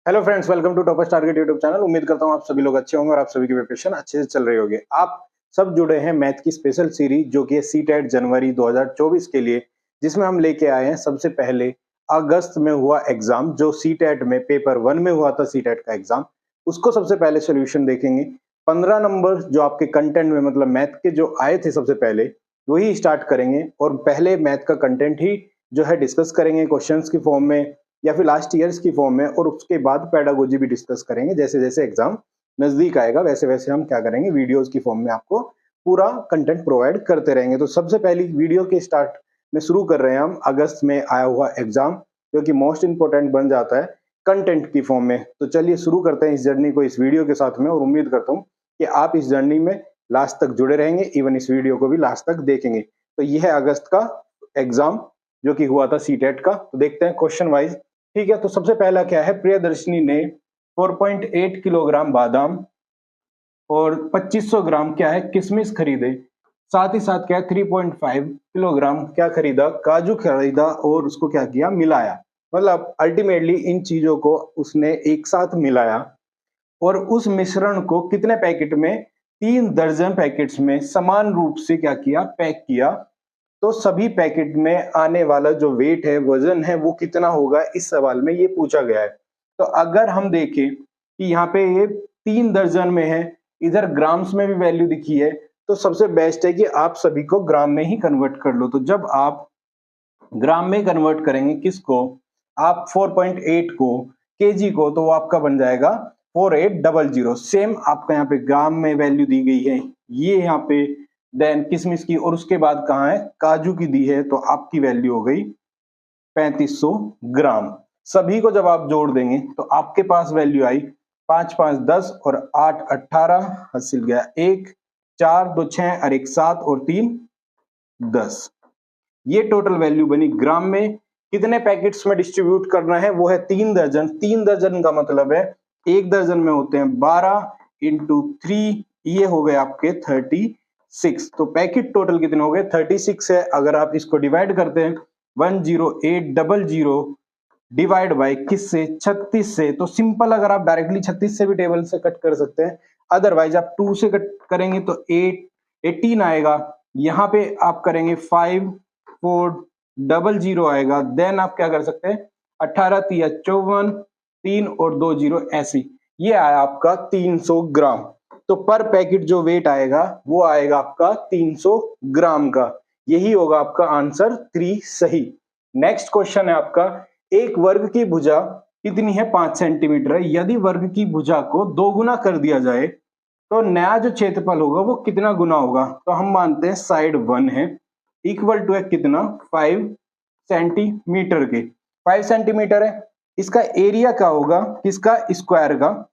Hello friends, welcome to Toppers Target YouTube channel. उम्मीद करता हूँ आप सभी लोग अच्छे होंगे और आप सभी की प्रिपरेशन अच्छे से चल रही होगी। आप सब जुड़े हैं मैथ की स्पेशल सीरीज जो कि है सीटेट जनवरी 2024 के लिए, जिसमें हम लेके आए हैं सबसे पहले अगस्त में हुआ एग्जाम जो सीटेट में पेपर 1 में हुआ था। सीटेट का एग्जाम, उसको सबसे पहले सोल्यूशन देखेंगे। 15 नंबर जो आपके कंटेंट में मतलब मैथ के जो आए थे सबसे पहले वही स्टार्ट करेंगे और पहले मैथ का कंटेंट ही जो है डिस्कस करेंगे क्वेश्चंस की फॉर्म में या फिर लास्ट ईयर्स की फॉर्म में, और उसके बाद पेडागोजी भी डिस्कस करेंगे। जैसे जैसे एग्जाम नजदीक आएगा वैसे वैसे हम क्या करेंगे, वीडियोस की फॉर्म में आपको पूरा कंटेंट प्रोवाइड करते रहेंगे। तो सबसे पहली वीडियो के स्टार्ट में शुरू कर रहे हैं हम अगस्त में आया हुआ एग्जाम, जो कि मोस्ट इंपोर्टेंट बन जाता है कंटेंट की फॉर्म में। तो चलिए शुरू करते हैं इस जर्नी को इस वीडियो के साथ में, और उम्मीद करता हूँ कि आप इस जर्नी में लास्ट तक जुड़े रहेंगे, इवन इस वीडियो को भी लास्ट तक देखेंगे। तो यह है अगस्त का एग्जाम जो कि हुआ था सीटेट का। तो देखते हैं क्वेश्चन वाइज। ठीक है, तो सबसे पहला क्या है, प्रियदर्शनी ने 4.8 किलोग्राम बादाम और 2500 ग्राम क्या है किशमिश खरीदे। साथ ही साथ क्या है 3.5 किलोग्राम क्या खरीदा, काजू खरीदा और उसको क्या किया, मिलाया। मतलब अल्टीमेटली इन चीजों को उसने एक साथ मिलाया और उस मिश्रण को कितने पैकेट में, 3 दर्जन पैकेट्स में समान रूप से क्या किया, पैक किया। तो सभी पैकेट में आने वाला जो वेट है, वजन है, वो कितना होगा, इस सवाल में ये पूछा गया है। तो अगर हम देखें कि यहाँ पे ये 3 दर्जन में है, इधर ग्राम्स में भी वैल्यू दिखी है, तो सबसे बेस्ट है कि आप सभी को ग्राम में ही कन्वर्ट कर लो। तो जब आप ग्राम में कन्वर्ट करेंगे किसको, आप 4.8 को, केजी को, तो वो आपका बन जाएगा 4800। सेम आपका यहाँ पे ग्राम में वैल्यू दी गई है, ये यहाँ पे देन किशमिश की, और उसके बाद कहाँ है, काजू की दी है, तो आपकी वैल्यू हो गई 3500 ग्राम। सभी को जब आप जोड़ देंगे तो आपके पास वैल्यू आई 5 5 10 और 8 18, हासिल गया 1, 4 2 6 और 1 7 और 3 10। ये टोटल वैल्यू बनी। ग्राम में कितने पैकेट्स में डिस्ट्रीब्यूट करना है, वो है 3 दर्जन। 3 दर्जन का मतलब है 1 दर्जन में होते हैं 12 इंटू 3, ये हो गए आपके 36। तो पैकेट टोटल कितने हो गए, 36 है। अगर आप इसको डिवाइड करते हैं 10800 डिवाइड बाय किससे, 36 से, तो सिंपल अगर आप डायरेक्टली 36 से भी टेबल से कट कर सकते हैं, अदरवाइज आप 2 से कट करेंगे तो 18 आएगा। यहाँ पे आप करेंगे 5400 आएगा। देन आप क्या कर सकते हैं, 18 तिया 54, 3 और 2 जीरो ऐसी, ये आया आपका 300 ग्राम। तो पर पैकेट जो वेट आएगा वो आएगा आपका 300 ग्राम का। यही होगा आपका आंसर 3 सही। नेक्स्ट क्वेश्चन है आपका, एक वर्ग की भुजा कितनी है, 5 सेंटीमीटर है। यदि वर्ग की भुजा को 2 गुना कर दिया जाए तो नया जो क्षेत्रफल होगा वो कितना गुना होगा। तो हम मानते हैं साइड 1 है, इक्वल टू है कितना, 5 सेंटीमीटर के। 5 सेंटीमीटर है, इसका एरिया क्या होगा, किसका, स्क्वायर का।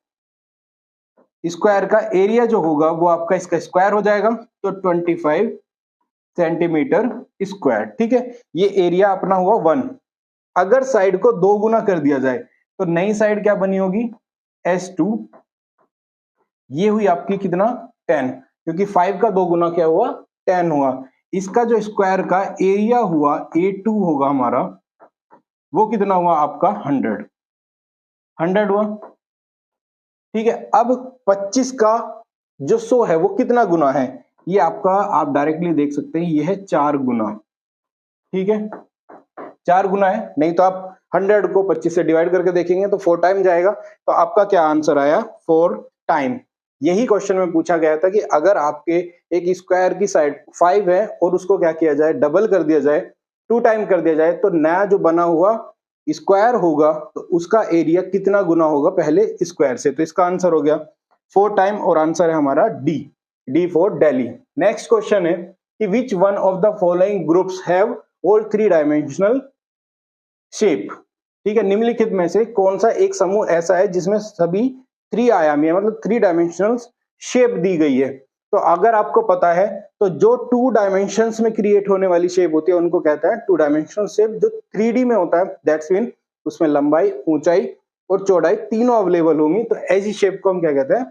स्क्वायर का एरिया जो होगा वो आपका इसका स्क्वायर हो जाएगा, तो 25 सेंटीमीटर स्क्वायर। ठीक है, ये एरिया अपना हुआ 1। अगर साइड को 2 गुना कर दिया जाए तो नई साइड क्या बनी होगी, S2, ये हुई आपकी कितना, 10, क्योंकि 5 का 2 गुना क्या हुआ, 10 हुआ। इसका जो स्क्वायर का एरिया हुआ A2 होगा हमारा, वो कितना हुआ आपका 100 हुआ। ठीक है, अब 25 का जो 100 है वो कितना गुना है, ये आपका आप डायरेक्टली देख सकते हैं, ये है 4 गुना। ठीक है, 4 गुना है, नहीं तो आप 100 को 25 से डिवाइड करके देखेंगे तो 4 टाइम जाएगा। तो आपका क्या आंसर आया, 4 टाइम। यही क्वेश्चन में पूछा गया था कि अगर आपके एक स्क्वायर की साइड 5 है और उसको क्या किया जाए, डबल कर दिया जाए, 2 टाइम कर दिया जाए, तो नया जो बना हुआ स्क्वायर होगा तो उसका एरिया कितना गुना होगा पहले स्क्वायर से। तो इसका आंसर हो गया 4 टाइम, और आंसर है हमारा D for Delhi. Next question है कि which one of the following groups have all 3 dimensional shape. ठीक है, निम्नलिखित में से कौन सा एक समूह ऐसा है जिसमें सभी 3 आयामी है, मतलब 3 डायमेंशनल शेप दी गई है। तो अगर आपको पता है तो जो 2 डायमेंशंस में क्रिएट होने वाली शेप होती है उनको कहता है 2 डायमेंशनल शेप। जो 3D में होता है दैट्स मीन उसमें लंबाई, ऊंचाई और चौड़ाई तीनों अवेलेबल होंगी, तो ऐसी शेप को हम क्या कहते हैं,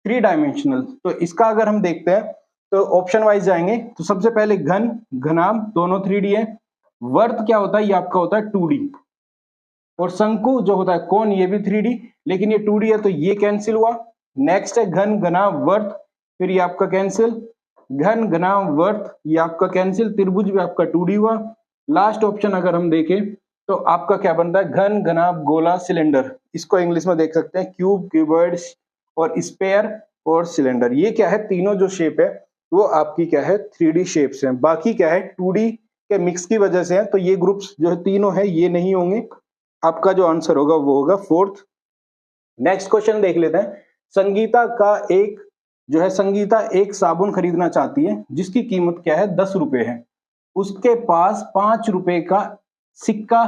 3 डायमेंशनल। तो इसका अगर हम देखते हैं तो ऑप्शन वाइज जाएंगे, तो सबसे पहले घन, घनाभ दोनों 3D है। वर्त क्या होता है, ये आपका होता है 2D। और शंकु जो होता है कोण, ये भी 3D। लेकिन ये 2D है तो ये कैंसिल हुआ। नेक्स्ट है घन घना वर्त, फिर ये आपका कैंसिल, घन घना वर्त ये आपका कैंसिल, त्रिभुज भी आपका 2D हुआ। लास्ट ऑप्शन अगर हम देखें तो आपका क्या बनता है, घन घना गोला सिलेंडर, इसको इंग्लिश में देख सकते हैं क्यूब, क्यूबॉइड और स्पेयर और सिलेंडर। ये क्या है, तीनों जो शेप है वो आपकी क्या है 3D शेप्स हैं, बाकी क्या है 2D के मिक्स की वजह से है, तो ये ग्रुप्स जो है तीनों है ये नहीं होंगे। आपका जो आंसर होगा वो होगा फोर्थ। नेक्स्ट क्वेश्चन देख लेते हैं। संगीता एक साबुन खरीदना चाहती है जिसकी कीमत क्या है 10 रुपए है। उसके पास 5 रुपए का सिक्का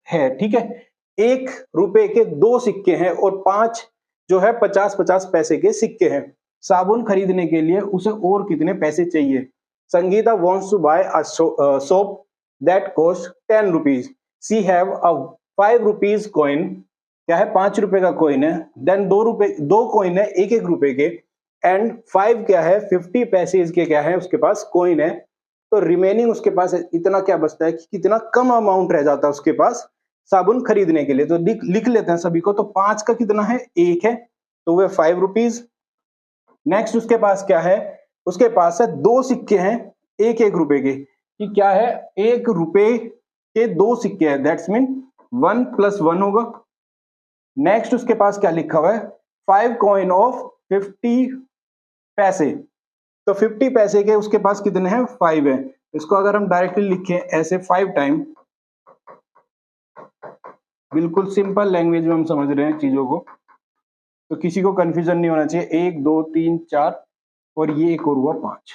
है, ठीक है। 1 रुपए के 2 सिक्के हैं और 5 जो है 50-50 पैसे के सिक्के हैं। साबुन खरीदने के लिए उसे और कितने पैसे चाहिए। Sangeeta wants to buy a soap that costs 10 rupees. She have a 5 rupees coin, क्या है 5 रुपए का कॉइन है, देन 2 कॉइन है 1-1 रुपए के, एंड 5 क्या है 50 पैसे के क्या है उसके पास कॉइन है। तो रिमेनिंग उसके पास इतना क्या बचता है कि कितना कम अमाउंट रह जाता है उसके पास साबुन खरीदने के लिए। तो लिख लेते हैं सभी को। तो 5 का कितना है 1 है तो वह 5 रुपीज। नेक्स्ट उसके पास क्या है, उसके पास है 2 सिक्के हैं 1-1 रुपए के, कि क्या है 1 रुपए के 2 सिक्के हैं, दैट्स मीन 1 + 1 होगा। नेक्स्ट उसके पास क्या लिखा हुआ है 5 कॉइन ऑफ 50 पैसे, तो 50 पैसे के उसके पास कितने हैं 5 है। इसको अगर हम डायरेक्टली लिखें ऐसे 5 टाइम, बिल्कुल सिंपल लैंग्वेज में हम समझ रहे हैं चीजों को, तो किसी को कंफ्यूजन नहीं होना चाहिए। 1 2 3 4 और ये एक और हुआ 5।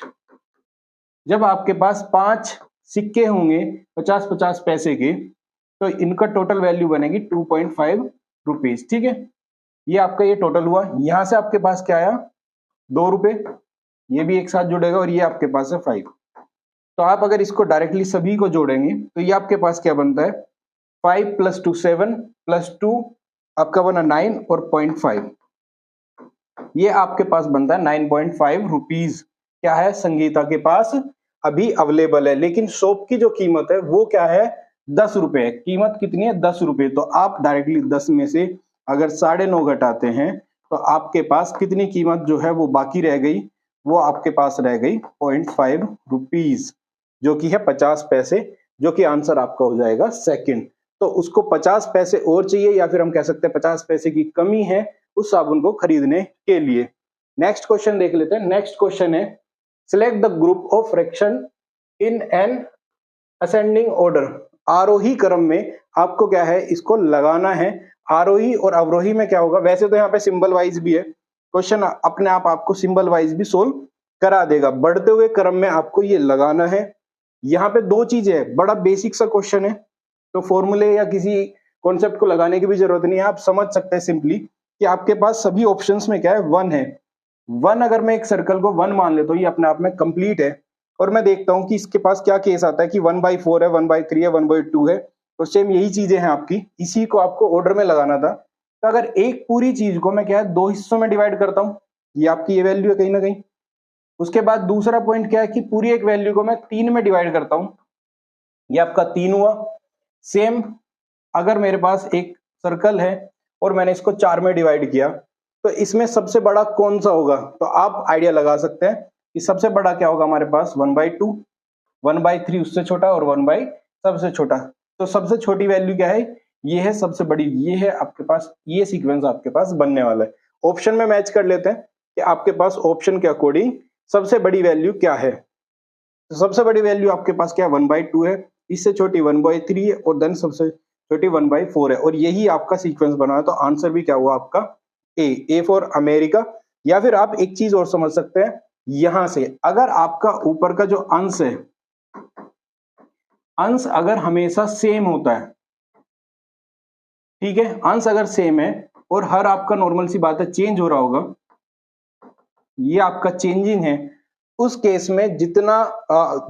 जब आपके पास 5 सिक्के होंगे 50-50 पैसे के तो इनका टोटल वैल्यू बनेगी 2.5 रुपीज, ठीक है। ये आपका ये टोटल हुआ। यहां से आपके पास क्या आया 2 रुपए, ये भी एक साथ जुड़ेगा और ये आपके पास है 5। तो आप अगर इसको डायरेक्टली सभी को जोड़ेंगे तो ये आपके पास क्या बनता है 5 + 2 7 + 2 आपका बना 9 और 0.5, ये आपके पास बनता है 9.5 रुपीज। क्या है संगीता के पास अभी अवेलेबल है। लेकिन सोप की जो कीमत है वो क्या है 10 रुपए है। कीमत कितनी है 10 रुपए। तो आप डायरेक्टली 10 में से अगर 9.5 घटाते हैं तो आपके पास कितनी कीमत जो है वो बाकी रह गई, वो आपके पास रह गई 0.5 रुपीज, जो कि है 50 पैसे, जो कि आंसर आपका हो जाएगा सेकंड। तो उसको 50 पैसे और चाहिए, या फिर हम कह सकते हैं 50 पैसे की कमी है उस साबुन को खरीदने के लिए। नेक्स्ट क्वेश्चन देख लेते हैं। नेक्स्ट क्वेश्चन है select the group of fraction in an ascending order. आरोही क्रम में आपको क्या है इसको लगाना है। आरोही और अवरोही में क्या होगा, वैसे तो यहाँ पे सिंबल वाइज भी है, क्वेश्चन अपने आप आपको सिंबल वाइज भी सोल्व करा देगा। बढ़ते हुए क्रम में आपको ये लगाना है। यहाँ पे 2 चीजें है, बड़ा बेसिक सा क्वेश्चन है, तो फॉर्मूले या किसी कॉन्सेप्ट को लगाने की भी जरूरत नहीं है। आप समझ सकते हैं सिंपली कि आपके पास सभी ऑप्शंस में क्या है 1 है। 1 अगर मैं एक सर्कल को 1 मान लेता हूँ, ये अपने आप में कंप्लीट है। और मैं देखता हूँ कि इसके पास क्या केस आता है कि 1/4 है, 1/3 है, 1/2 है, तो सेम यही चीजें हैं आपकी, इसी को आपको ऑर्डर में लगाना था। तो अगर एक पूरी चीज को मैं क्या है 2 हिस्सों में डिवाइड करता हूँ, ये आपकी ये वैल्यू है कहीं ना कहीं। उसके बाद दूसरा पॉइंट क्या है कि पूरी एक वैल्यू को मैं 3 में डिवाइड करता हूँ, ये आपका 3 हुआ। सेम अगर मेरे पास एक सर्कल है और मैंने इसको 4 में डिवाइड किया, तो इसमें सबसे बड़ा कौन सा होगा, तो आप आइडिया लगा सकते हैं कि सबसे बड़ा क्या होगा हमारे पास 1/2, 1/3 उससे छोटा और 1 सबसे छोटा। तो सबसे छोटी वैल्यू क्या है, ये है सबसे बड़ी, ये है आपके पास, ये सीक्वेंस आपके पास बनने वाला है। ऑप्शन में मैच कर लेते हैं कि आपके पास ऑप्शन के अकॉर्डिंग सबसे बड़ी वैल्यू क्या है। तो सबसे बड़ी वैल्यू आपके पास क्या है 1/2 है, इससे छोटी 1/3 है और देन सबसे छोटी 1/4 है, और यही आपका सीक्वेंस बना है। तो आंसर भी क्या हुआ आपका ए फॉर अमेरिका। या फिर आप एक चीज और समझ सकते हैं, यहां से अगर आपका ऊपर का जो अंश है, अंश अगर हमेशा सेम होता है, ठीक है, अंश अगर सेम है और हर आपका नॉर्मल सी बात है चेंज हो रहा होगा, ये आपका चेंजिंग है, उस केस में जितना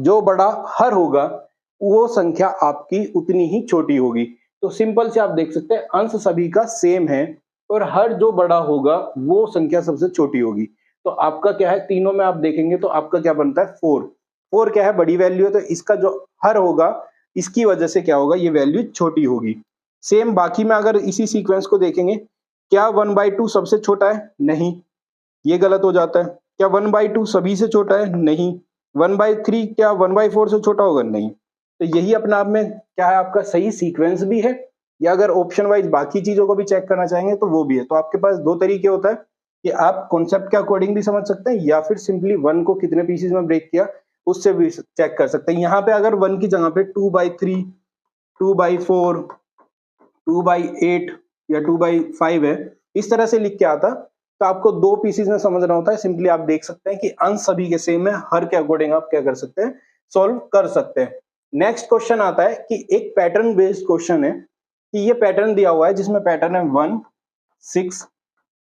जो बड़ा हर होगा वो संख्या आपकी उतनी ही छोटी होगी। तो सिंपल से आप देख सकते हैं अंश सभी का सेम है और हर जो बड़ा होगा वो संख्या सबसे छोटी होगी। तो आपका क्या है तीनों में आप देखेंगे तो आपका क्या बनता है 4 क्या है बड़ी वैल्यू है, तो इसका जो हर होगा इसकी वजह से क्या होगा ये वैल्यू छोटी होगी। सेम बाकी में अगर इसी सीक्वेंस को देखेंगे क्या 1/2 सबसे छोटा है? नहीं, ये गलत हो जाता है। क्या 1/2 सभी से छोटा है? नहीं। 1/3 क्या 1/4 से छोटा होगा? नहीं। तो यही अपने आप में क्या है, आपका सही सीक्वेंस भी है, या अगर ऑप्शन वाइज बाकी चीजों को भी चेक करना चाहेंगे तो वो भी है। तो आपके पास दो तरीके होता है कि आप कॉन्सेप्ट के अकॉर्डिंग भी समझ सकते हैं, या फिर सिंपली 1 को कितने पीसेस में ब्रेक किया उससे भी चेक कर सकते हैं। यहाँ पे अगर 1 की जगह पे 2/3, 2/4, 2/8 या 2/5 है, इस तरह से लिख के आता, तो आपको दो पीसेस में समझना होता है। सिंपली आप देख सकते हैं कि अंश सभी के सेम है, हर के अकॉर्डिंग आप क्या कर सकते हैं, सॉल्व कर सकते हैं। नेक्स्ट क्वेश्चन आता है कि एक पैटर्न बेस्ड क्वेश्चन है कि ये पैटर्न दिया हुआ है जिसमें पैटर्न है 1, 6,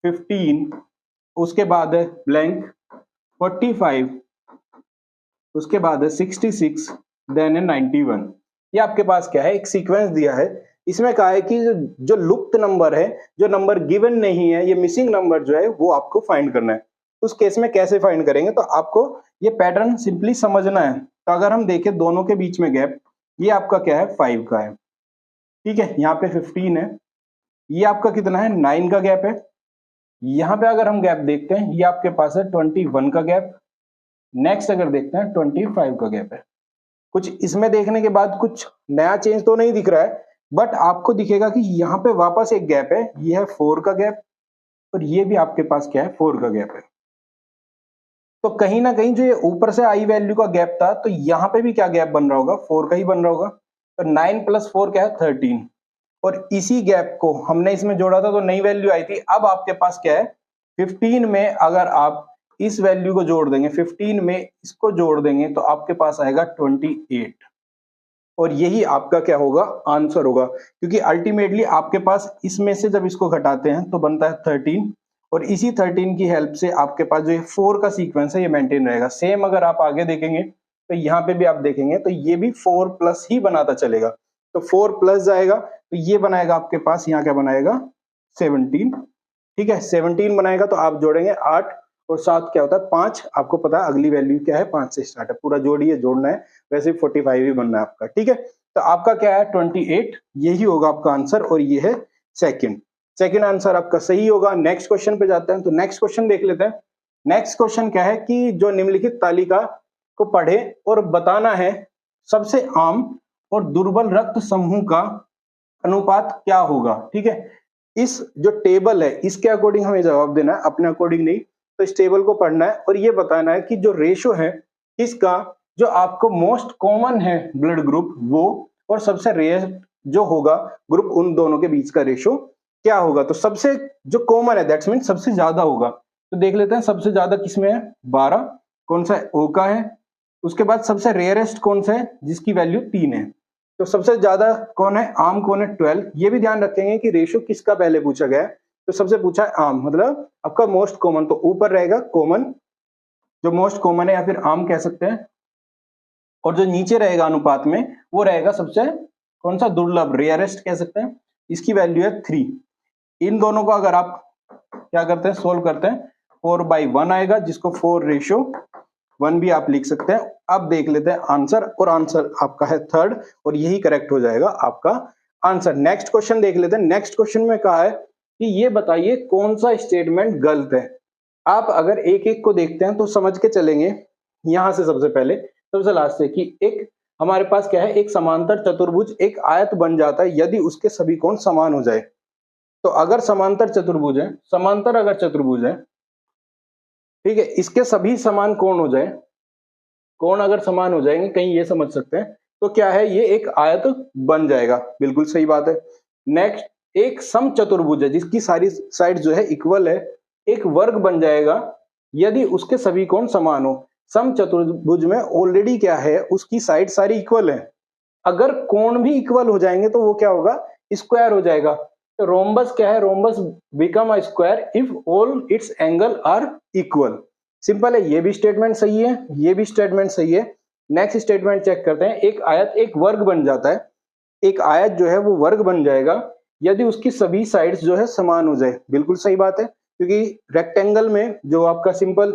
15, उसके बाद है ब्लैंक 45, उसके बाद है 66, देन है 91। ये आपके पास क्या है, एक सीक्वेंस दिया है। इसमें कहा है कि जो लुप्त नंबर है, जो नंबर गिवन नहीं है, ये मिसिंग नंबर जो है वो आपको फाइंड करना है। उस केस में कैसे फाइंड करेंगे, तो आपको ये पैटर्न सिंपली समझना है। तो अगर हम देखें दोनों के बीच में गैप, ये आपका क्या है, 5 का है, ठीक है। यहाँ पे 15 है, ये आपका कितना है, 9 का गैप है। यहाँ पे अगर हम गैप देखते हैं, ये आपके पास है 21 का गैप। नेक्स्ट अगर देखते हैं 25 का गैप है। कुछ इसमें देखने के बाद कुछ नया चेंज तो नहीं दिख रहा है, बट आपको दिखेगा कि यहाँ पे वापस एक गैप है, ये है 4 का गैप, और ये भी आपके पास क्या है, 4 का गैप है। तो कहीं ना कहीं जो ये ऊपर से आई वैल्यू का गैप था, तो यहाँ पे भी क्या गैप बन रहा होगा, 4 का ही बन रहा होगा। तो 9 + 4 क्या है, 13, और इसी गैप को हमने इसमें जोड़ा था तो नई वैल्यू आई थी। अब आपके पास क्या है, 15 में अगर आप इस वैल्यू को जोड़ देंगे, 15 में इसको जोड़ देंगे, तो आपके पास आएगा 28, और यही आपका क्या होगा, आंसर होगा। क्योंकि अल्टीमेटली आपके पास इसमें से जब इसको घटाते हैं तो बनता है 13, और इसी 13 की हेल्प से आपके पास जो 4 का सीक्वेंस है ये मेंटेन रहेगा। सेम अगर आप आगे देखेंगे तो यहाँ पे भी आप देखेंगे तो ये भी 4+ ही बनाता चलेगा। तो 4+ जाएगा तो ये बनाएगा आपके पास, यहाँ क्या बनाएगा, 17, ठीक है। 17 बनाएगा तो आप जोड़ेंगे 8 और 7 क्या होता है, 5। आपको पता है अगली वैल्यू क्या है, 5 से स्टार्ट है, पूरा जोड़िए, जोड़ना है, वैसे 45 ही बनना है आपका, ठीक है। तो आपका क्या है, 28, यही होगा आपका आंसर, और ये है सेकंड आंसर आपका सही होगा। नेक्स्ट क्वेश्चन पे जाते हैं, तो नेक्स्ट क्वेश्चन देख लेते हैं। नेक्स्ट क्वेश्चन क्या है कि जो निम्नलिखित तालिका को पढ़े और बताना है सबसे आम और दुर्बल रक्त समूह का अनुपात क्या होगा, ठीक है। इस जो टेबल है इसके अकॉर्डिंग हमें जवाब देना है, अपने अकॉर्डिंग नहीं। तो इस टेबल को पढ़ना है और ये बताना है कि जो रेशो है इसका, जो आपको मोस्ट कॉमन है ब्लड ग्रुप वो, और सबसे रेयर जो होगा ग्रुप, उन दोनों के बीच का रेशो क्या होगा। तो सबसे जो कॉमन है दैट्स मीन सबसे ज्यादा होगा। तो देख लेते हैं सबसे ज्यादा किसमें है, 12, कौन सा है, ओ का है। उसके बाद सबसे रेयरेस्ट कौन सा है, जिसकी वैल्यू 3 है। तो सबसे ज्यादा कौन है, आम कौन है, 12। ये भी ध्यान रखेंगे कि रेशो किसका पहले पूछा गया है, तो सबसे पूछा है आम, मतलब आपका मोस्ट कॉमन, तो ऊपर रहेगा कॉमन, जो मोस्ट कॉमन है या फिर आम कह सकते हैं, और जो नीचे रहेगा अनुपात में वो रहेगा सबसे कौन सा, दुर्लभ, रेयरेस्ट कह सकते हैं, इसकी वैल्यू है 3। इन दोनों को अगर आप क्या करते हैं, सोल्व करते हैं, 4/1 आएगा, जिसको 4:1 भी आप लिख सकते हैं। अब देख लेते हैं आंसर, और आंसर आपका है 3rd, और यही करेक्ट हो जाएगा आपका आंसर। नेक्स्ट क्वेश्चन देख लेते हैं। नेक्स्ट क्वेश्चन में कहा है कि ये बताइए कौन सा स्टेटमेंट गलत है। आप अगर एक एक को देखते हैं तो समझ के चलेंगे, यहां से सबसे पहले सबसे लास्ट से, कि एक हमारे पास क्या है, एक समांतर चतुर्भुज एक आयत बन जाता है यदि उसके सभी कोण समान हो जाए। तो अगर समांतर चतुर्भुज है, समांतर अगर चतुर्भुज है, ठीक है, इसके सभी समान कोण हो जाए, कोण अगर समान हो जाएंगे, कहीं ये समझ सकते हैं, तो क्या है, ये एक आयत बन जाएगा, बिल्कुल सही बात है। नेक्स्ट, एक समचतुर्भुज है जिसकी सारी साइड जो है इक्वल है, एक वर्ग बन जाएगा यदि उसके सभी कोण समान हो। समचतुर्भुज में ऑलरेडी क्या है, उसकी साइड सारी इक्वल है, अगर कोण भी इक्वल हो जाएंगे तो वो क्या होगा, स्क्वायर हो जाएगा। तो रोम्बस क्या है, rhombus become a square if all its angle are equal. Simple है, ये भी स्टेटमेंट सही है, ये भी स्टेटमेंट सही है। नेक्स्ट स्टेटमेंट चेक करते हैं। एक आयत एक वर्ग बन जाता है, एक आयत जो है वो वर्ग बन जाएगा यदि उसकी सभी साइड्स जो है समान हो जाए, बिल्कुल सही बात है। क्योंकि रेक्टेंगल में जो आपका सिंपल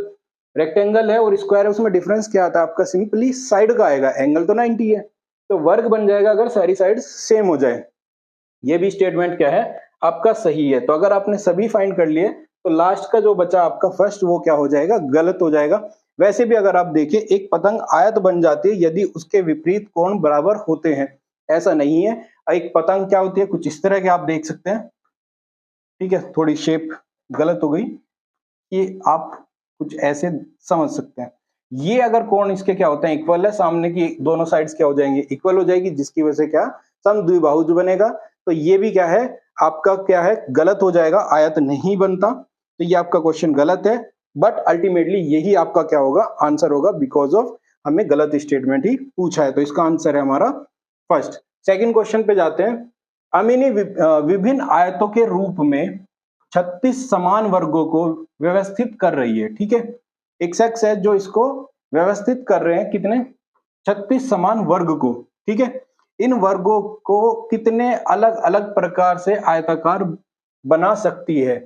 रेक्टेंगल है और स्क्वायर है, उसमें डिफरेंस क्या आता है आपका, सिंपली साइड का आएगा, एंगल तो 90 है, तो वर्ग बन जाएगा अगर सारी साइड सेम हो जाए। ये भी स्टेटमेंट क्या है, आपका सही है। तो अगर आपने सभी फाइंड कर लिए तो लास्ट का जो बचा आपका फर्स्ट वो क्या हो जाएगा, गलत हो जाएगा। वैसे भी अगर आप देखें एक पतंग आयत बन जाती है यदि उसके विपरीत कोण बराबर होते हैं, ऐसा नहीं है। एक पतंग क्या होती है, कुछ इस तरह के आप देख सकते हैं, ठीक है, थोड़ी शेप गलत हो गई, ये आप कुछ ऐसे समझ सकते हैं। ये अगर कोण इसके क्या होते हैं, इक्वल है, सामने की दोनों साइड्स क्या हो जाएंगे, इक्वल हो जाएगी, जिसकी वजह से क्या समद्विबाहुज बनेगा। तो ये भी क्या है आपका, क्या है, गलत हो जाएगा, आयत नहीं बनता। तो ये आपका क्वेश्चन गलत है, बट अल्टीमेटली यही आपका क्या होगा, आंसर होगा, बिकॉज ऑफ हमें गलत स्टेटमेंट ही पूछा है। तो इसका आंसर है हमारा फर्स्ट। सेकंड क्वेश्चन पे जाते हैं। अमीनी विभिन्न आयतों के रूप में 36 समान वर्गों को व्यवस्थित कर रही है, ठीक है। एक शख्स है जो इसको व्यवस्थित कर रहे हैं, कितने, 36 समान वर्ग को, ठीक है। इन वर्गों को कितने अलग अलग प्रकार से आयताकार बना सकती है।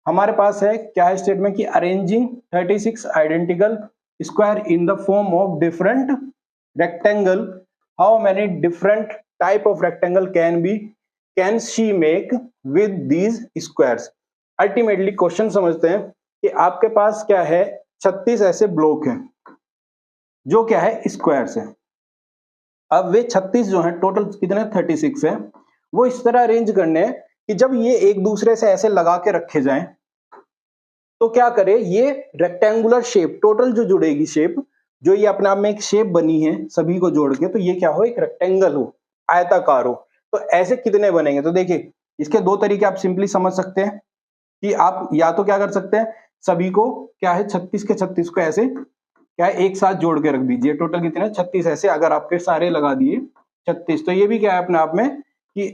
हमारे पास है क्या है स्टेटमेंट की, arranging 36 identical square in the form of different rectangle, how many different type of rectangle can she make with these squares. Ultimately question समझते हैं कि आपके पास क्या है, 36 ऐसे ब्लॉक हैं जो क्या है, स्क्वायर्स हैं। अब वे 36 जो है, टोटल कितने 36 है, वो इस तरह अरेंज करने हैं कि जब ये एक दूसरे से ऐसे लगा के रखे जाएं तो क्या करे, ये रेक्टेंगुलर शेप, टोटल जो जुड़ेगी शेप, जो ये अपने आप में एक शेप बनी है सभी को जोड़ के, तो ये क्या हो, एक रेक्टेंगल हो, आयताकार हो। तो ऐसे कितने बनेंगे, तो देखिए इसके दो तरीके आप सिंपली समझ सकते हैं कि आप या तो क्या कर सकते हैं, सभी को क्या है 36 के 36 को ऐसे क्या है एक साथ जोड़ के रख दीजिए, टोटल कितने 36 ऐसे अगर आपके सारे लगा दिए 36, तो ये भी क्या है अपने आप में कि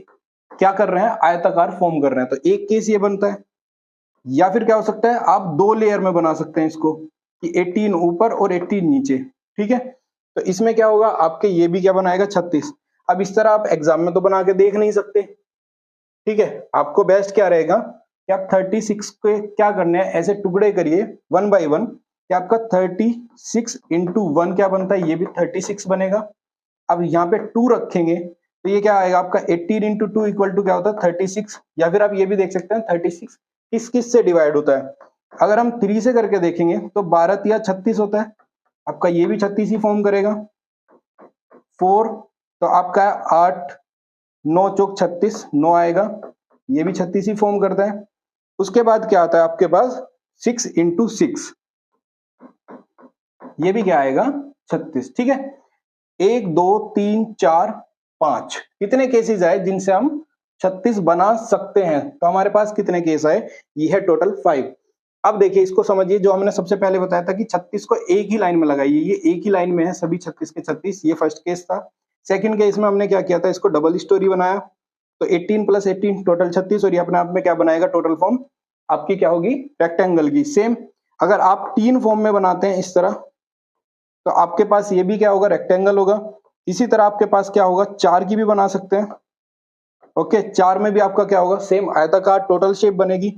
क्या कर रहे हैं, आयताकार फॉर्म कर रहे हैं। तो एक केस ये बनता है, या फिर क्या हो सकता है, आप दो लेयर में बना सकते हैं इसको कि 18 ऊपर और 18 नीचे, ठीक है। तो इसमें क्या होगा आपके, ये भी क्या बनाएगा 36। अब इस तरह आप एग्जाम में तो बना के देख नहीं सकते, ठीक है, आपको बेस्ट क्या रहेगा कि आप 36 के क्या करने हैं, ऐसे टुकड़े करिए 1 बाई 1, कि आपका 36 इंटू 1 क्या बनता है, ये भी 36 बनेगा। अब यहाँ पे 2 रखेंगे तो ये क्या आएगा आपका 18 इंटू 2 इक्वल टू क्या होता है 36। या फिर आप ये भी देख सकते हैं 36 किस किस से डिवाइड होता है, अगर हम 3 से करके देखेंगे तो 12 या 36 होता है, आपका ये भी 36 ही फॉर्म करेगा। 4 तो आपका 8 9 चौक 36, 9 आएगा, ये भी 36 ही फॉर्म करता है। उसके बाद क्या आता है आपके पास 6 इंटू 6, ये भी क्या आएगा 36, ठीक है। 1 2 3 4 5 कितने केसेस आए जिनसे हम 36 बना सकते हैं, तो हमारे पास कितने केस आए, ये है टोटल 5। अब देखिए इसको समझिए, जो हमने सबसे पहले बताया था कि 36 को एक ही लाइन में लगाइए, ये एक ही लाइन में है सभी 36 के 36, ये फर्स्ट केस था। सेकंड केस में हमने क्या किया था, इसको डबल स्टोरी बनाया, तो 18 प्लस 18 टोटल 36, और ये अपने आप में क्या बनाएगा, टोटल फॉर्म आपकी क्या होगी, रेक्टेंगल की। सेम अगर आप 3 फॉर्म में बनाते हैं इस तरह, तो आपके पास ये भी क्या होगा, रेक्टेंगल होगा। इसी तरह आपके पास क्या होगा, 4 की भी बना सकते हैं, ओके, 4 में भी आपका क्या होगा, सेम आयताकार टोटल शेप बनेगी।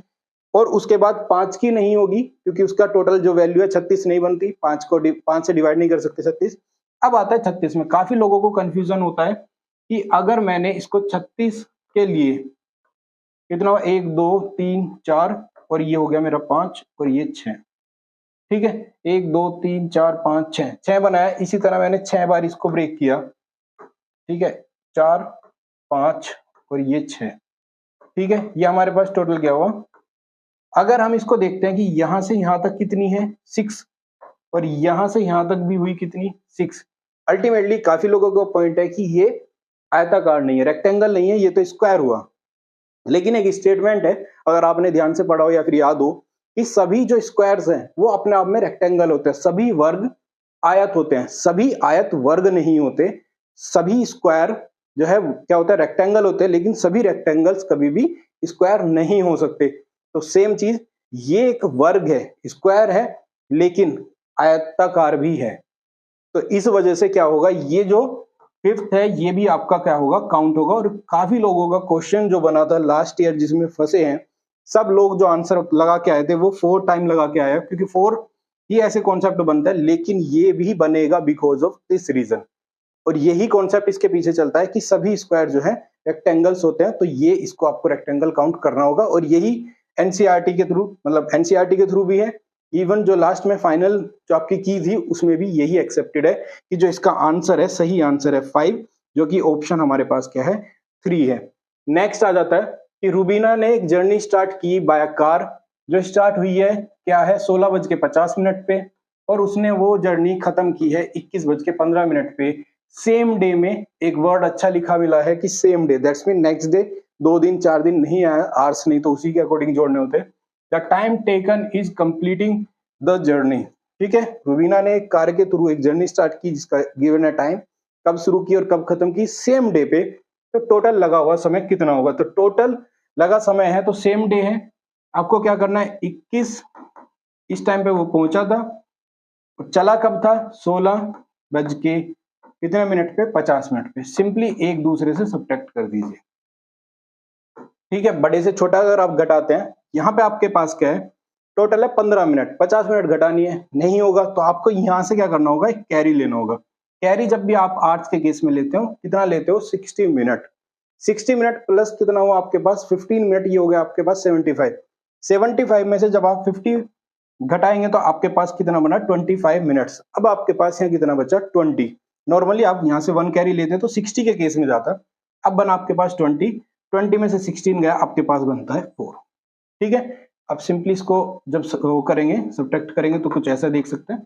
और उसके बाद 5 की नहीं होगी क्योंकि उसका टोटल जो वैल्यू है 36 नहीं बनती, 5 से डिवाइड नहीं कर सकते 36। अब आता है 36 में, काफी लोगों को कंफ्यूजन होता है कि अगर मैंने इसको 36 के लिए कितना, 1 2 3 4 और ये हो गया मेरा 5 और ये 6, ठीक है, 1 2 3 4 5 6 बनाया। इसी तरह मैंने 6 बार इसको ब्रेक किया, ठीक है, 4 5 और ये 6, ठीक है, ये हमारे पास टोटल क्या हुआ। अगर हम इसको देखते हैं कि यहां से यहां तक कितनी है 6, और यहां से यहां तक भी हुई कितनी 6। अल्टीमेटली काफी लोगों को पॉइंट है कि ये आयताकार नहीं है, रेक्टेंगल नहीं है, ये तो स्क्वायर हुआ। लेकिन एक स्टेटमेंट है, अगर आपने ध्यान से पढ़ा हो या फिर याद हो, कि सभी जो स्क्वायर्स हैं वो अपने आप में रेक्टेंगल होते हैं, सभी वर्ग आयत होते हैं, सभी आयत वर्ग नहीं होते। सभी स्क्वायर जो है क्या होता है, रेक्टेंगल होते हैं, लेकिन सभी रेक्टेंगल्स कभी भी स्क्वायर नहीं हो सकते। तो सेम चीज, ये एक वर्ग है, स्क्वायर है, लेकिन आयताकार भी है। तो इस वजह से क्या होगा, ये जो फिफ्थ है ये भी आपका क्या होगा, काउंट होगा। और काफी लोगों का क्वेश्चन जो बना था लास्ट ईयर जिसमें फंसे हैं, सब लोग जो आंसर लगा के आए थे वो 4 टाइम लगा के आए, क्योंकि 4 ही ऐसे कॉन्सेप्ट बनता है, लेकिन ये भी बनेगा बिकॉज ऑफ दिस रीजन। और यही कॉन्सेप्ट इसके पीछे चलता है कि सभी स्क्वायर जो है रेक्टेंगल्स होते हैं, तो ये इसको आपको रेक्टेंगल काउंट करना होगा। और यही एनसीईआरटी के थ्रू, मतलब एनसीईआरटी के थ्रू भी है, इवन जो लास्ट में फाइनल जो आपकी की थी उसमें भी यही एक्सेप्टेड है कि जो इसका आंसर है, सही आंसर है 5, जो कि ऑप्शन हमारे पास क्या है 3 है। नेक्स्ट आ जाता है कि रुबीना ने एक जर्नी स्टार्ट की बाय कार, जो स्टार्ट हुई है क्या है 16:50 पे, और उसने वो जर्नी खत्म की है 21:15 पे। सेम डे में एक वर्ड अच्छा लिखा मिला है कि same day, that's mean next day, 2 दिन 4 दिन नहीं आया, आवर्स नहीं तो उसी के अकॉर्डिंग जोड़ने होते। The time taken is completing the journey, ठीक है। रुबीना ने एक कार के थ्रू एक जर्नी स्टार्ट की जिसका गिवन है टाइम, कब शुरू की और कब खत्म की, सेम डे पे। तो टोटल लगा हुआ समय कितना होगा, तो टोटल लगा समय है तो सेम डे है, आपको क्या करना है 21 इस टाइम पे वो पहुंचा था, चला कब था 16:50 पे। सिंपली एक दूसरे से सब्ट्रैक्ट कर दीजिए, ठीक है। बड़े से छोटा अगर आप घटाते हैं, यहाँ पे आपके पास क्या है टोटल है 15 मिनट, 50 मिनट घटानी है, नहीं होगा तो आपको यहाँ से क्या करना होगा, एक कैरी लेना होगा। कैरी जब भी आप आर्ट्स के केस में लेते हो कितना लेते हो 60 मिनट, 60 मिनट प्लस कितना हुआ आपके पास 15 मिनट, ये हो गया आपके पास 75 में से जब आप 50 घटाएंगे तो आपके पास कितना बना 25 मिनट्स। अब आपके पास यहाँ कितना बचा 20। नॉर्मली आप यहाँ से 1 कैरी लेते हैं तो 60 के केस में जाता, अब बना आपके पास 20 में से 16 गया, आपके पास बनता है 4, ठीक है। अब सिंपली इसको जब वो करेंगे सब्ट्रैक्ट करेंगे तो कुछ ऐसा देख सकते हैं,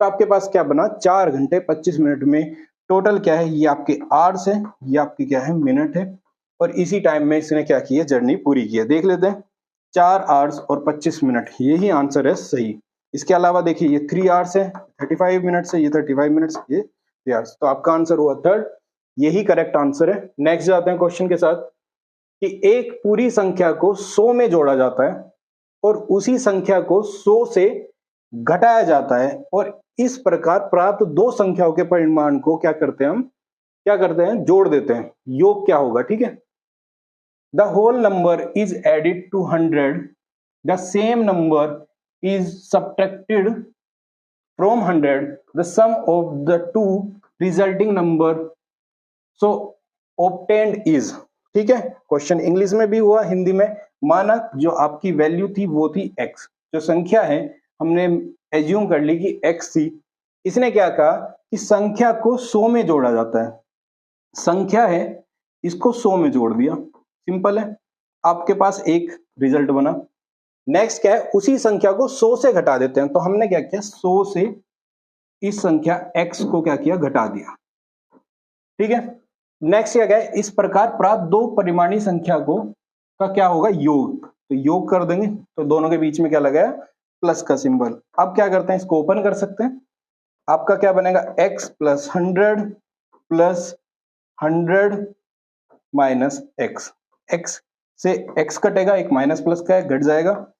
तो आपके पास क्या बना 4 घंटे 25 मिनट में टोटल क्या है, ये आपके आवर्स है, ये आपकी क्या है मिनट है, और इसी टाइम में इसने क्या किया जर्नी पूरी की है। देख लेते हैं 4 आवर्स और 25 मिनट, यही आंसर है सही। इसके अलावा देखिए ये 3 आवर्स है, 35 मिनट्स है, ये 35 मिनट्स, ये 3 आवर्स, तो आपका आंसर हुआ 3rd, यही करेक्ट आंसर है। नेक्स्ट जाते हैं क्वेश्चन के साथ कि एक पूरी संख्या को 100 में जोड़ा जाता है और उसी संख्या को 100 से घटाया जाता है, और इस प्रकार प्राप्त दो संख्याओं के परिमाण को क्या करते हैं, हम क्या करते हैं जोड़ देते हैं। योग क्या होगा, ठीक है। The whole number is added to 100, the same number is subtracted from 100, the sum of the two resulting number so obtained is, ठीक है। क्वेश्चन इंग्लिश में भी हुआ, हिंदी में। माना जो आपकी वैल्यू थी वो थी x, जो संख्या है हमने एज्यूम कर ली कि x थी। इसने क्या कहा कि संख्या को 100 में जोड़ा जाता है, संख्या है इसको 100 में जोड़ दिया, सिंपल है, आपके पास एक रिजल्ट बना। नेक्स्ट क्या है, उसी संख्या को 100 से घटा देते हैं, तो हमने क्या किया 100 से इस संख्या x को क्या किया घटा दिया, ठीक है। नेक्स्ट क्या है, इस प्रकार प्राप्त दो परिमाणी संख्या को का क्या होगा योग, तो योग कर देंगे, तो दोनों के बीच में क्या लगाया प्लस का सिंबल। अब क्या करते हैं इसको ओपन कर सकते हैं, आपका क्या बनेगा x plus 100 plus 100 minus x, x से x कटेगा, एक माइनस प्लस का है घट जाएगा,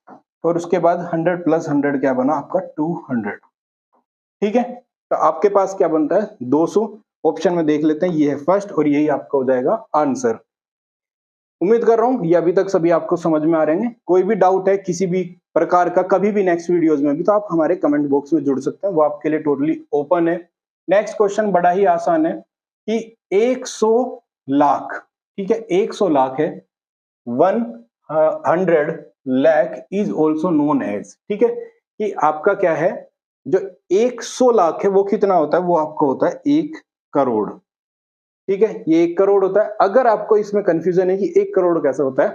और उसके बाद 100 प्लस 100 क्या बना आपका 200, ठीक है। तो आपके पास क्या बनता है 200, ऑप्शन में देख लेते हैं, ये है फर्स्ट और यही आपका हो जाएगा आंसर। उम्मीद कर रहा हूं ये अभी तक सभी आपको समझ में आ रहे हैं। कोई भी डाउट है किसी भी प्रकार का कभी भी नेक्स्ट वीडियोस में भी, तो आप हमारे कमेंट बॉक्स में जुड़ सकते हैं, वो आपके लिए टोटली ओपन है। नेक्स्ट क्वेश्चन बड़ा ही आसान है कि 100 लाख, ठीक है 100 लाख है, 100 lakh is also known as, ठीक है, कि आपका क्या है जो 100 लाख है वो कितना होता है, वो आपका होता है 1 करोड़, ठीक है, ये 1 करोड़ होता है। अगर आपको इसमें कंफ्यूजन है कि 1 करोड़ कैसे होता है,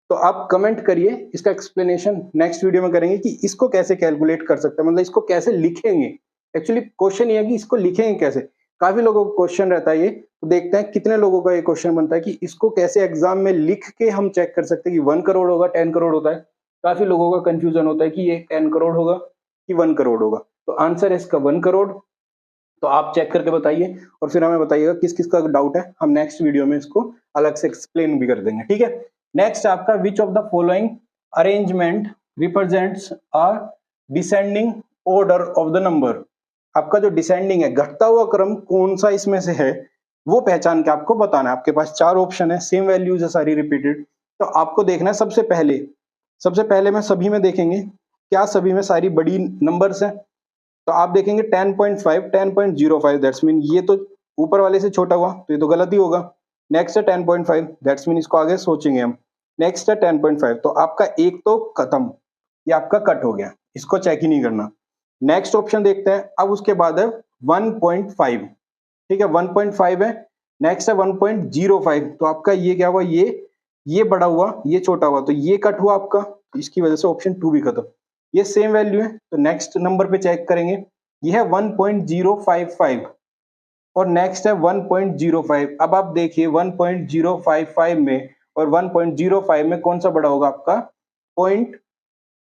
तो आप कमेंट करिए, इसका एक्सप्लेनेशन नेक्स्ट वीडियो में करेंगे कि इसको कैसे कैलकुलेट कर सकते हैं, मतलब इसको कैसे लिखेंगे। एक्चुअली क्वेश्चन ये है कि इसको लिखेंगे कैसे, काफी लोगों को क्वेश्चन रहता है ये, तो देखते हैं कितने लोगों का ये क्वेश्चन बनता है कि इसको कैसे एग्जाम में लिख के हम चेक कर सकते हैं कि 1 करोड़ होगा 10 करोड़ होता है। काफी लोगों का कंफ्यूजन होता है कि ये 10 करोड़ होगा कि 1 करोड़ होगा, तो आंसर है इसका 1 करोड़। तो आप चेक करके बताइए और फिर हमें बताइएगा किस किस का डाउट है, हम नेक्स्ट वीडियो में इसको अलग से एक्सप्लेन भी कर देंगे, ठीक है। नेक्स्ट आपका which of the following arrangement represents a descending order of the number, आपका जो डिसेंडिंग है घटता हुआ क्रम कौन सा इसमें से है वो पहचान के आपको बताना है। आपके पास 4 ऑप्शन है, सेम वैल्यूज है सारी रिपीटेड, तो आपको देखना है सबसे पहले में सभी में देखेंगे क्या सभी में सारी बड़ी नंबर्स हैं, तो आप देखेंगे 10.5 10.05, दैट्स मीन ये तो ऊपर वाले से छोटा हुआ, तो ये तो गलत ही होगा। नेक्स्ट है 10.5, दैट्स मीन इसको आगे सोचेंगे हम। नेक्स्ट है 10.5, तो आपका एक तो खत्म, ये आपका कट हो गया, इसको चेक ही नहीं करना। नेक्स्ट ऑप्शन देखते हैं। अब उसके बाद है 1.5, ठीक है 1.5 है। नेक्स्ट है 1.05, तो आपका ये क्या हुआ, ये बड़ा हुआ, ये छोटा हुआ, तो ये कट हुआ आपका, इसकी वजह से ऑप्शन 2 भी खत्म। ये सेम वैल्यू है, तो नेक्स्ट नंबर पे चेक करेंगे, ये है 1.055 और नेक्स्ट है 1.05। अब आप देखिए 1.055 में और 1.05 में कौन सा बड़ा होगा आपका पॉइंट,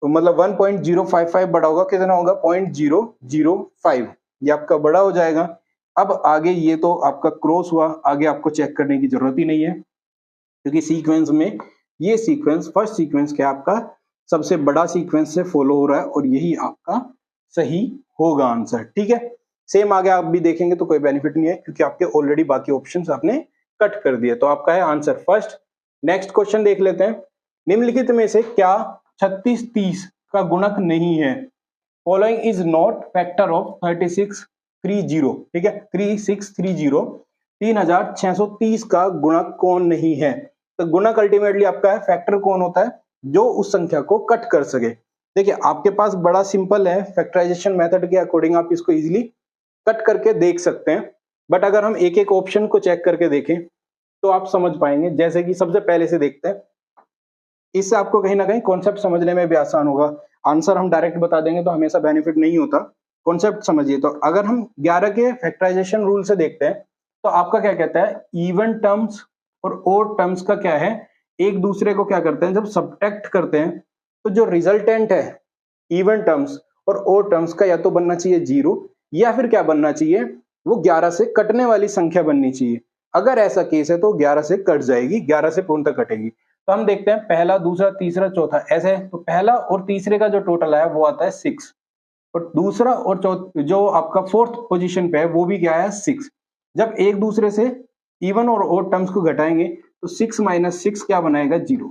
मतलब 1.055 बड़ा होगा, कितना होगा 0.005, ये आपका बड़ा हो जाएगा। अब आगे ये तो आपका क्रॉस हुआ, आगे आपको चेक करने की जरूरत ही नहीं है, क्योंकि सीक्वेंस में ये सीक्वेंस फर्स्ट सीक्वेंस क्या आपका सबसे बड़ा सीक्वेंस से फॉलो हो रहा है और यही आपका सही होगा आंसर, ठीक है। सेम आगे आप भी देखेंगे तो कोई बेनिफिट नहीं है, क्योंकि आपके ऑलरेडी बाकी ऑप्शंस आपने कट कर दिए, तो आपका है आंसर फर्स्ट। नेक्स्ट क्वेश्चन देख लेते हैं। निम्नलिखित में से क्या 36 30 का गुणक नहीं है? Following is not factor of 3630, ठीक है 3630, 3630 का गुणक कौन नहीं है? तो गुणक अल्टीमेटली आपका है फैक्टर कौन होता है जो उस संख्या को कट कर सके। देखिए आपके पास बड़ा सिंपल है, फैक्टराइजेशन मेथड के अकॉर्डिंग आप इसको इजीली कट करके देख सकते हैं, बट अगर हम एक एक ऑप्शन को चेक करके देखें तो आप समझ पाएंगे। जैसे कि सबसे पहले से देखते हैं, इससे आपको कहीं ना कहीं कॉन्सेप्ट समझने में भी आसान होगा। आंसर हम डायरेक्ट बता देंगे तो हमेशा बेनिफिट नहीं होता, कॉन्सेप्ट समझिए। तो अगर हम 11 के फैक्टराइजेशन रूल से देखते हैं तो आपका क्या कहता है, इवन टर्म्स और ओड टर्म्स का क्या है, एक दूसरे को क्या करते हैं जब सब्ट्रैक्ट करते हैं तो जो रिजल्टेंट है इवन टर्म्स और ओड टर्म्स का या तो बनना चाहिए 0 या फिर क्या बनना चाहिए, वो 11 से कटने वाली संख्या बननी चाहिए। अगर ऐसा केस है तो 11 से कट जाएगी, 11 से पूर्णतः कटेगी। तो हम देखते हैं पहला दूसरा तीसरा चौथा ऐसे, तो पहला और तीसरे का जो टोटल है वो आता है 6 और दूसरा और जो आपका फोर्थ पोजीशन पे है वो भी क्या है 6। जब एक दूसरे से इवन और ओड टर्म्स को घटाएंगे तो 6 माइनस 6 क्या बनाएगा 0।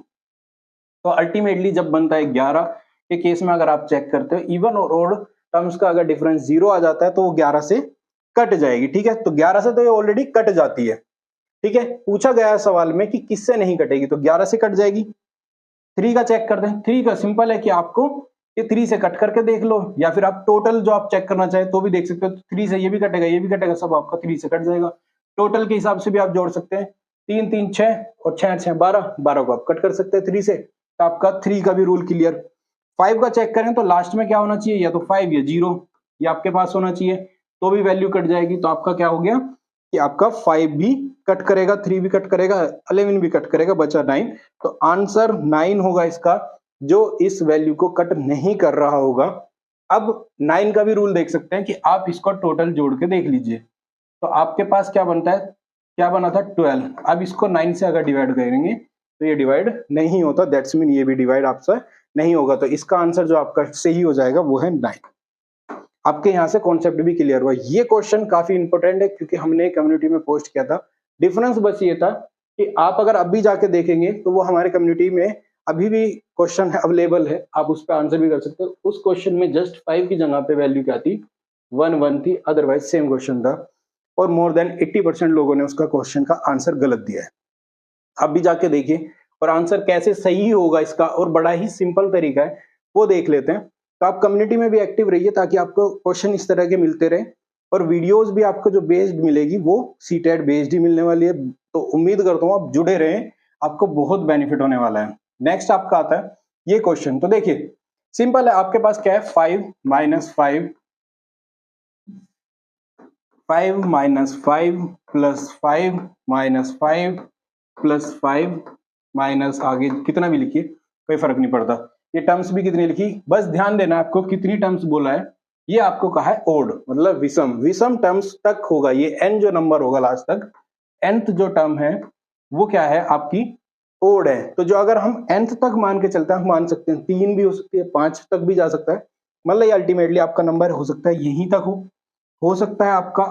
तो अल्टीमेटली जब बनता है 11 के केस में अगर आप चेक करते हो इवन और ओड टर्म्स का अगर डिफरेंस 0 आ जाता है तो वो 11 से कट जाएगी, ठीक है। तो 11 से तो ये ऑलरेडी कट जाती है, ठीक है। पूछा गया है सवाल में कि किससे नहीं कटेगी, तो 11 से कट जाएगी। 3 का चेक करते हैं। 3 का सिंपल है कि आपको ये 3 से कट करके देख लो, या फिर आप टोटल जो आप चेक करना चाहे तो भी देख सकते हो। 3 से ये भी कटेगा ये भी कटेगा, सब आपका 3 से कट जाएगा। टोटल के हिसाब से भी आप जोड़ सकते हैं, 3 3 6 और 6 6 12, 12 को आप कट कर सकते हैं 3 से, तो आपका 3 का भी रूल क्लियर। 5 का चेक करें तो लास्ट में क्या होना चाहिए, या तो 5 या 0 ये आपके पास होना चाहिए, तो भी वैल्यू कट जाएगी। तो आपका क्या हो गया कि आपका 5 भी कट करेगा, 3 भी कट करेगा, 11 भी कट करेगा, बचा 9। तो आंसर 9 होगा इसका, जो इस वैल्यू को कट नहीं कर रहा होगा। अब 9 का भी रूल देख सकते हैं कि आप इसको टोटल जोड़ के देख लीजिए, तो आपके पास क्या बनता है, क्या बना था 12। अब इसको 9 से अगर डिवाइड करेंगे तो ये डिवाइड नहीं होता, दैट्स मीन ये भी डिवाइड आपसे नहीं होगा। तो इसका आंसर जो आपका सही हो जाएगा वो है 9। आपके यहाँ से कॉन्सेप्ट भी क्लियर हुआ। ये क्वेश्चन काफी इंपॉर्टेंट है क्योंकि हमने कम्युनिटी में पोस्ट किया था। डिफरेंस बस ये था कि आप अगर अभी जाके देखेंगे तो वो हमारे कम्युनिटी में अभी भी क्वेश्चन अवेलेबल है, आप उस पर आंसर भी कर सकते हो। उस क्वेश्चन में जस्ट 5 की जगह पे वैल्यू क्या थी 1 1 थी, अदरवाइज सेम क्वेश्चन था और मोर देन 80% लोगों ने उसका क्वेश्चन का आंसर गलत दिया है। आप भी जाके देखिए और आंसर कैसे सही होगा इसका, और बड़ा ही सिंपल तरीका है वो देख लेते हैं। तो आप कम्युनिटी में भी एक्टिव रहिए ताकि आपको क्वेश्चन इस तरह के मिलते रहे, और वीडियोस भी आपको जो बेस्ड मिलेगी वो सीटेट बेस्ड ही मिलने वाली है। तो उम्मीद करता हूँ आप जुड़े रहें, आपको बहुत बेनिफिट होने वाला है। नेक्स्ट आपका आता है ये क्वेश्चन, तो देखिए सिंपल है, आपके पास क्या है 5 minus 5 minus 5 plus 5 minus 5 plus 5 minus आगे कितना भी लिखिए कोई फर्क नहीं पड़ता। ये टर्म्स भी कितनी लिखी, बस ध्यान देना आपको कितनी टर्म्स बोला है। ये आपको कहा है ओड, मतलब विषम, विषम टर्म्स तक होगा ये, एन जो नंबर होगा लास्ट तक, nth जो टर्म है वो क्या है आपकी ओड है। तो जो अगर हम nth तक मान के चलते हैं, हम मान सकते हैं 3 भी हो सकती है, 5 तक भी जा सकता है, मतलब ये अल्टीमेटली आपका नंबर हो सकता है यहीं तक हो सकता है आपका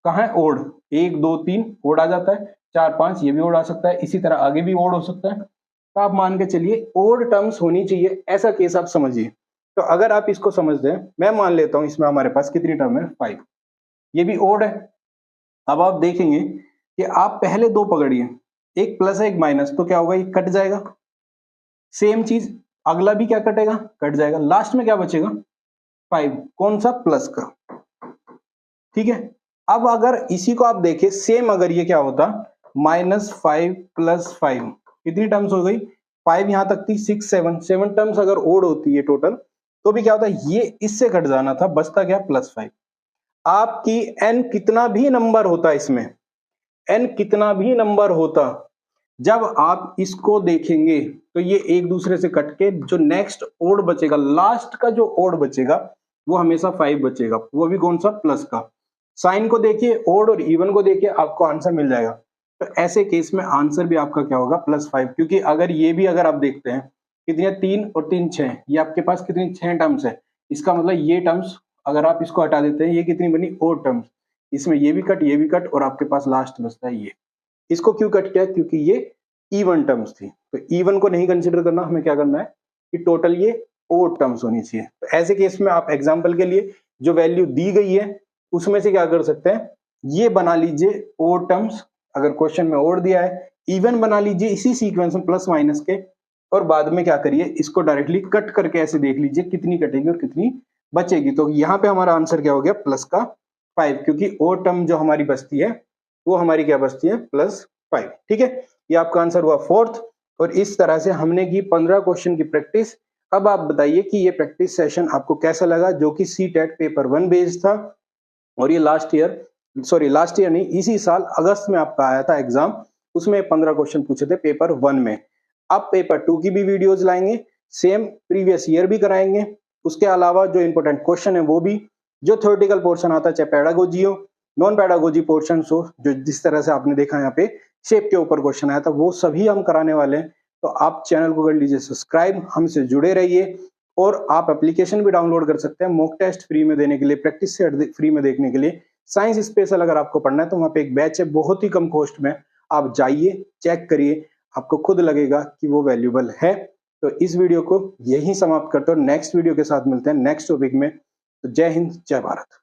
कहाँ है ओड, 1 2 3 ओड आ जाता है, 4 5 ये भी ओड आ सकता है, इसी तरह आगे भी ओड हो सकता है। तो आप मान के चलिए ओड टर्म्स होनी चाहिए, ऐसा केस आप समझिए। तो अगर आप इसको समझते हैं, मैं मान लेता हूं इसमें हमारे पास कितनी टर्म है 5, ये भी ओड है। अब आप देखेंगे कि आप पहले दो पकड़िए, एक प्लस है एक माइनस, तो क्या होगा, ये कट जाएगा। सेम चीज अगला भी क्या कटेगा, कट जाएगा। लास्ट में क्या बचेगा, 5, कौन सा, प्लस का। ठीक है, अब अगर इसी को आप देखें सेम, अगर ये क्या होता, -5 + 5, कितनी टर्म्स हो गई, 5 यहां तक थी, 6 7 टर्म्स अगर ओड होती है टोटल, तो भी क्या होता है, ये इससे कट जाना था, बचता क्या, +5। आपकी n कितना भी नंबर होता, इसमें n कितना भी नंबर होता, जब आप इसको देखेंगे तो ये एक दूसरे से कट के जो नेक्स्ट ओड बचेगा, लास्ट का जो ओड बचेगा वो हमेशा 5 बचेगा, वो भी कौन सा, प्लस का। साइन को देखिए, ओड और इवन को देखिए, आपको आंसर मिल जाएगा। तो ऐसे केस में आंसर भी आपका क्या होगा, +5, क्योंकि अगर ये भी अगर आप देखते हैं कितनी है, 3 और 3 6, ये आपके पास कितनी 6 टर्म्स है। इसका मतलब ये टर्म्स अगर आप इसको हटा देते हैं, ये कितनी बनी, ओड टर्म्स। इसमें ये भी कट, ये भी कट, और आपके पास लास्ट बचता है ये। इसको क्यों कट किया, क्योंकि ये इवन टर्म्स थी। तो इवन को नहीं कंसिडर करना, हमें क्या करना है कि टोटल ये ओड टर्म्स होनी चाहिए। तो ऐसे केस में आप एग्जांपल के लिए जो वैल्यू दी गई है उसमें से क्या कर सकते हैं, ये बना लीजिए ओड टर्म्स, अगर क्वेश्चन में ओड दिया है, इवन बना लीजिए इसी सीक्वेंस में प्लस माइनस के, और बाद में क्या करिए, इसको डायरेक्टली कट करके ऐसे देख लीजिए कितनी कटेगी और कितनी बचेगी। तो यहाँ पे हमारा आंसर क्या हो गया, +5, क्योंकि ओड टर्म जो हमारी बचती है वो हमारी क्या बचती है, +5। ठीक है, ये आपका आंसर हुआ 4th। और इस तरह से हमने की 15 क्वेश्चन की प्रैक्टिस। अब आप बताइए कि ये प्रैक्टिस सेशन आपको कैसा लगा, जो कि सीटेट पेपर 1 बेस्ड था, और ये लास्ट ईयर नहीं, इसी साल अगस्त में आपका आया था एग्जाम, उसमें 15 क्वेश्चन पूछे थे पेपर 1 में। अब पेपर 2 की भी वीडियोज लाएंगे, सेम प्रीवियस ईयर भी कराएंगे, उसके अलावा जो इंपॉर्टेंट क्वेश्चन है वो भी, जो थ्योरेटिकल पोर्शन आता है, चाहे पैडागोजी हो, नॉन पैडागोजी पोर्शन हो, जो जिस तरह से आपने देखा यहाँ पे शेप के ऊपर क्वेश्चन आया था, वो सभी हम कराने वाले हैं। तो आप चैनल को कर लीजिए सब्सक्राइब, हमसे जुड़े रहिए, और आप एप्लीकेशन भी डाउनलोड कर सकते हैं मॉक टेस्ट फ्री में देने के लिए, प्रैक्टिस सेट फ्री में देखने के लिए। साइंस स्पेशल अगर आपको पढ़ना है तो वहां पे एक बैच है बहुत ही कम कॉस्ट में, आप जाइए, चेक करिए, आपको खुद लगेगा कि वो वैल्यूबल है। तो इस वीडियो को यहीं समाप्त करते हैं, नेक्स्ट वीडियो के साथ मिलते हैं नेक्स्ट टॉपिक में। तो जय हिंद, जय भारत।